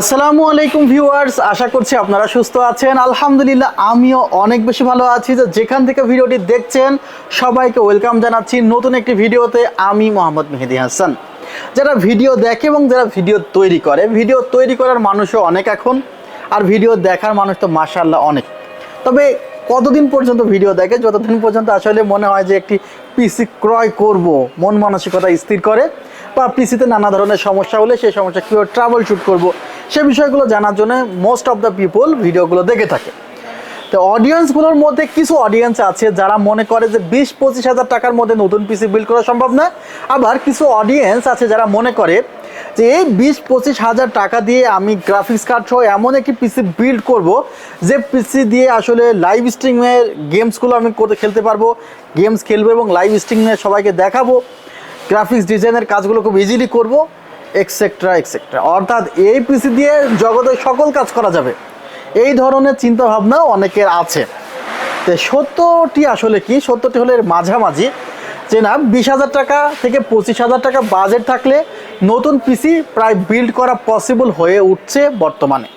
আসসালামু আলাইকুম ভিউয়ার্স, আশা করছি আপনারা সুস্থ আছেন। আলহামদুলিল্লাহ আমিও অনেক বেশি ভালো আছি। যে যেখান থেকে ভিডিওটি দেখছেন সবাইকে ওয়েলকাম জানাচ্ছি নতুন একটি ভিডিওতে। আমি মোহাম্মদ মেহেদি হাসান। যারা ভিডিও দেখে এবং যারা ভিডিও তৈরি করার মানুষও অনেক এখন, আর ভিডিও দেখার মানুষ তো মাশাআল্লাহ অনেক। তবে কতদিন পর্যন্ত ভিডিও দেখে? যতদিন পর্যন্ত আসলে মনে হয় যে একটি পিসি ক্রয় করব, মন মানসিকতা স্থির করে, বা পিসিতে নানা ধরনের সমস্যা হলে সেই সমস্যা কীভাবে ট্রাবল শুট করবো সে বিষয়গুলো জানার জন্য মোস্ট অফ দ্য পিপল ভিডিওগুলো দেখে থাকে। তো অডিয়েন্সগুলোর মধ্যে কিছু অডিয়েন্স আছে যারা মনে করে যে 20-25 হাজার টাকার মধ্যে নতুন পিসি বিল্ড করা সম্ভব না। আবার কিছু অডিয়েন্স আছে যারা মনে করে যে এই 20-25 হাজার টাকা দিয়ে আমি গ্রাফিক্স কার্ড সহ এমন একটি পিসি বিল্ড করব যে পিসি দিয়ে আসলে লাইভ স্ট্রিমের গেমসগুলো আমি খেলতে পারবো, গেমস খেলবো এবং লাইভ স্ট্রিমে সবাইকে দেখাবো, গ্রাফিক্স ডিজাইনের কাজগুলো খুব ইজিলি করব, এক্সেট্রা এক্সেট্রা। অর্থাৎ এই পিসি দিয়ে জগতের সকল কাজ করা যাবে, এই ধরনের চিন্তাভাবনাও অনেকের আছে। তো সত্যটি আসলে কি? সত্যটি হলো এর মাঝামাঝি, যে না 20,000 টাকা থেকে 25,000 টাকা বাজেট থাকলে নতুন পিসি প্রায় বিল্ড করা পসিবল হয়ে উঠছে বর্তমানে।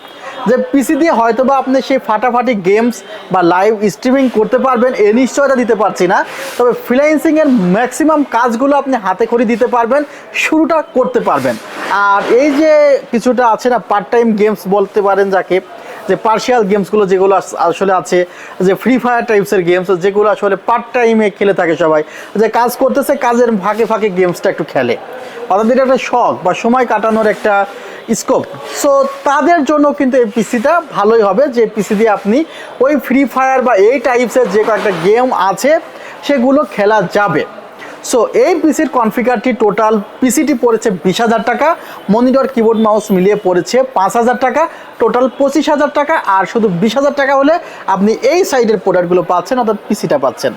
যে পিসি দিয়ে হয়তো বা আপনি সেই ফাটাফাটি গেমস বা লাইভ স্ট্রিমিং করতে পারবেন এ নিশ্চয়তা দিতে পারছি না, তবে ফ্রিল্যান্সিংয়ের ম্যাক্সিমাম কাজগুলো আপনি হাতে খড়ি দিতে পারবেন, শুরুটা করতে পারবেন। আর এই যে কিছুটা আছে না পার্ট টাইম গেমস বলতে পারেন যাকে, যে পার্শিয়াল গেমসগুলো যেগুলো আসলে আছে, যে ফ্রি ফায়ার টাইপসের গেমস যেগুলো আসলে পার্ট টাইমে খেলে থাকে সবাই, যে কাজ করতেছে কাজের ফাঁকে ফাঁকে গেমসটা একটু খেলে, অর্থাৎ এটা একটা শখ বা সময় কাটানোর একটা স্কোপ। সো তাদের জন্য কিন্তু এই পিসিটা ভালোই হবে, যে পিসি দিয়ে আপনি ওই ফ্রি ফায়ার বা এই টাইপসের যে কয়েকটা গেম আছে সেগুলো খেলা যাবে। সো এই পিসির কনফিগারটি টোটাল পিসিটি পড়েছে 20,000 টাকা, মনিটর কিবোর্ড মাউস মিলিয়ে পড়েছে 5,000 টাকা, টোটাল 25,000 টাকা। আর শুধু 20,000 টাকা হলে আপনি এই সাইডের প্রোডাক্টগুলো পাচ্ছেন, অর্থাৎ পিসিটা পাচ্ছেন।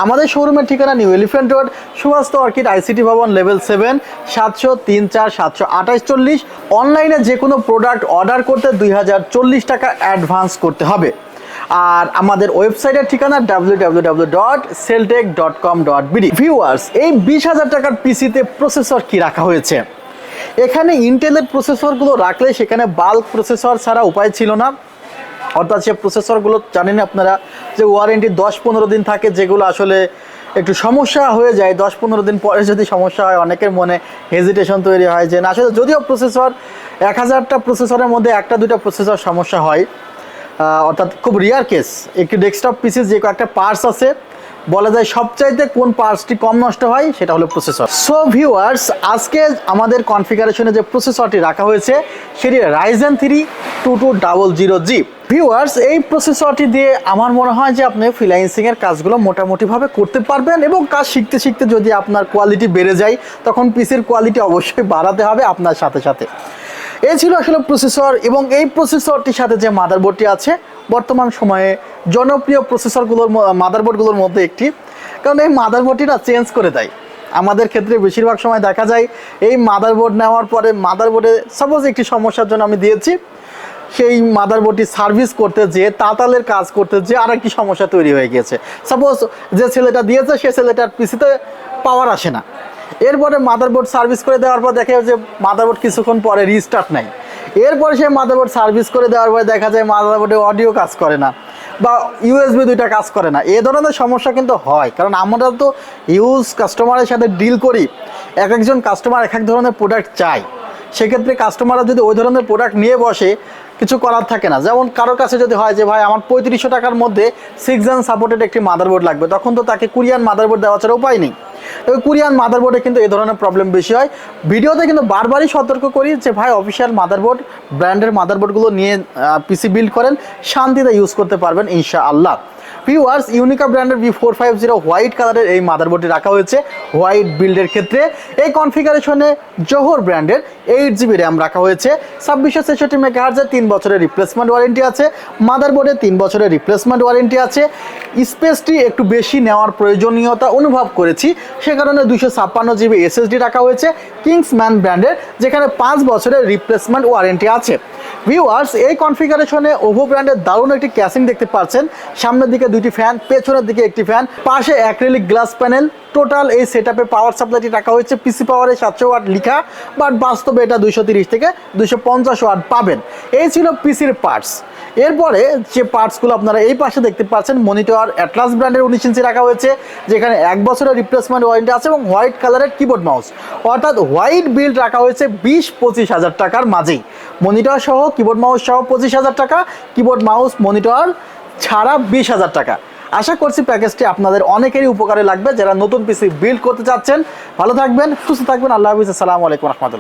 আমাদের শোরুমের ঠিকানা new elephant road, Subhash orchid ICT Bhaban, level 7, 703-4-728-40। অনলাইনে যে কোনো প্রোডাক্ট অর্ডার করতে 2,040 টাকা অ্যাডভান্স করতে হবে। আর আমাদের ওয়েবসাইটের ঠিকানা www.celltech.com.bd। ভিউয়ার্স, এই 20,000 টাকার পিসিতে প্রসেসর কি রাখা হয়েছে? এখানে ইন্টেলের প্রসেসরগুলো রাখলে সেখানে বাল্ক প্রসেসর ছাড়া উপায় ছিল না। অর্থাৎ সে প্রসেসরগুলো জানেন আপনারা যে ওয়ারেন্টি 10-15 দিন থাকে, যেগুলো আসলে একটু সমস্যা হয়ে যায়। 10-15 দিন পরে যদি সমস্যা হয় অনেকের মনে হেজিটেশন তৈরি হয় যে না, আসলে যদিও প্রসেসর 1000টা প্রসেসরের মধ্যে 1-2টা প্রসেসর সমস্যা হয়, অর্থাৎ খুব রিয়ার কেস। একটি ডেস্কটপ পিসি যে কয়েকটা পার্টস আছে বলা যায় সবচাইতে কোন পার্টসটি কম নষ্ট হয় সেটা হলো প্রসেসর। সো ভিউয়ার্স, আজকে আমাদের কনফিগারেশনে যে প্রসেসরটি রাখা হয়েছে সেটি Ryzen 3 2200G। ভিউয়ার্স, এই প্রসেসরটি দিয়ে আমার মনে হয় যে আপনি ফ্রিল্যান্সিংয়ের কাজগুলো মোটামুটিভাবে করতে পারবেন, এবং কাজ শিখতে শিখতে যদি আপনার কোয়ালিটি বেড়ে যায় তখন পিসির কোয়ালিটি অবশ্যই বাড়াতে হবে আপনার সাথে সাথে। এই ছিল আসলে প্রসেসর, এবং এই প্রসেসরটির সাথে যে মাদারবোর্ডটি আছে বর্তমান সময়ে জনপ্রিয় প্রসেসরগুলোর মাদারবোর্ডগুলোর মধ্যে একটি, কারণ এই মাদারবোর্ডটি না চেঞ্জ করে দেয়। আমাদের ক্ষেত্রে বেশিরভাগ সময় দেখা যায় এই মাদারবোর্ড নেওয়ার পরে মাদারবোর্ডে সাপোজ একটি সমস্যার জন্য আমি দিয়েছি, সেই মাদারবোর্ডটি সার্ভিস করতে যেয়ে তাতালের কাজ করতে যেয়ে আর একটি সমস্যা তৈরি হয়ে গিয়েছে। সাপোজ যে ছেলেটা দিয়েছে সে ছেলেটার পিসিতে পাওয়ার আসে না, এরপরে মাদারবোর্ড সার্ভিস করে দেওয়ার পর দেখা যায় যে মাদারবোর্ড কিছুক্ষণ পরে রিস্টার্ট নেয়, এরপরে সে মাদারবোর্ড সার্ভিস করে দেওয়ার পরে দেখা যায় মাদারবোর্ডে অডিও কাজ করে না বা USB 2টা কাজ করে না। এ ধরনের সমস্যা কিন্তু হয়, কারণ আমরা তো ইউজ কাস্টমারের সাথে ডিল করি, এক একজন কাস্টমার এক এক ধরনের প্রোডাক্ট চায়। সেক্ষেত্রে কাস্টমাররা যদি ওই ধরনের প্রোডাক্ট নিয়ে বসে কিছু করার থাকে না। যেমন কারোর কাছে যদি হয় যে ভাই আমার 3500 টাকার মধ্যে 6 Gen সাপোর্টেড একটি মাদারবোর্ড লাগবে, তখন তো তাকে কোরিয়ান মাদারবোর্ড দেওয়া ছাড়া উপায় নেই। ওই কোরিয়ান মাদারবোর্ডে কিন্তু এই ধরনের প্রবলেম বেশি হয়। ভিডিওতে কিন্তু বারবারই সতর্ক করি যে ভাই অফিসিয়াল মাদারবোর্ড, ব্র্যান্ডের মাদারবোর্ডগুলো নিয়ে পিসি বিল্ড করেন, শান্তিতে ইউজ করতে পারবেন ইনশাআল্লাহ। ভিউয়ার্স, ইউনিকা ব্র্যান্ডের V450 হোয়াইট কালারের এই মাদারবোর্ডটি রাখা হয়েছে হোয়াইট বিল্ডের ক্ষেত্রে। এই কনফিগারেশনে জোহর ব্র্যান্ডের 8GB র্যাম রাখা হয়েছে, 2666 মেগাহার্জের 3 বছরের রিপ্লেসমেন্ট ওয়ারেন্টি আছে, মাদারবোর্ডে 3 বছরের রিপ্লেসমেন্ট ওয়ারেন্টি আছে। স্পেসটি একটু বেশি নেওয়ার প্রয়োজনীয়তা অনুভব করেছি, সে কারণে 256GB SSD রাখা হয়েছে কিংসম্যান ব্র্যান্ডের, যেখানে 5 বছরের রিপ্লেসমেন্ট ওয়ারেন্টি আছে। ভিউয়ার্স, এই কনফিগারেশনে ওভো ব্র্যান্ডের দারুণ একটি ক্যাসিং দেখতে পাচ্ছেন। সামনের দিকে দুইটি ফ্যান, পেছনের দিকে একটি ফ্যান, পাশে অ্যাক্রিলিক গ্লাস প্যানেল। টোটাল এই সেটআপে পাওয়ার সাপ্লাইটি রাখা হয়েছে পিসি পাওয়ারে 700 ওয়াট লিখা, বাট বাস্তবে এটা 230 থেকে 250 ওয়াট পাবেন। এই ছিল পিসির পার্টস। এরপরে যে পার্টসগুলো আপনারা এই পাশে দেখতে পাচ্ছেন, মনিটর অ্যাটলাস ব্র্যান্ডের 19 ইঞ্চি রাখা হয়েছে, যেখানে 1 বছরের রিপ্লেসমেন্ট ওয়ারেন্টি আছে এবং হোয়াইট কালারের কিবোর্ড মাউস, অর্থাৎ হোয়াইট বিল্ড রাখা হয়েছে 20-25 হাজার টাকার মাঝেই। মনিটর সহ কিবোর্ড মাউস সহ 25 হাজার টাকা, কিবোর্ড মাউস মনিটর ছাড়া 20 হাজার টাকা। আশা করছি প্যাকেজটি আপনাদের অনেকেরই উপকারে লাগবে যারা নতুন পিসি বিল্ড করতে চাচ্ছেন। ভালো থাকবেন, সুস্থ থাকবেন। আল্লাহ হাফিজ। আসসালামু আলাইকুম রহমতুল্লাহ।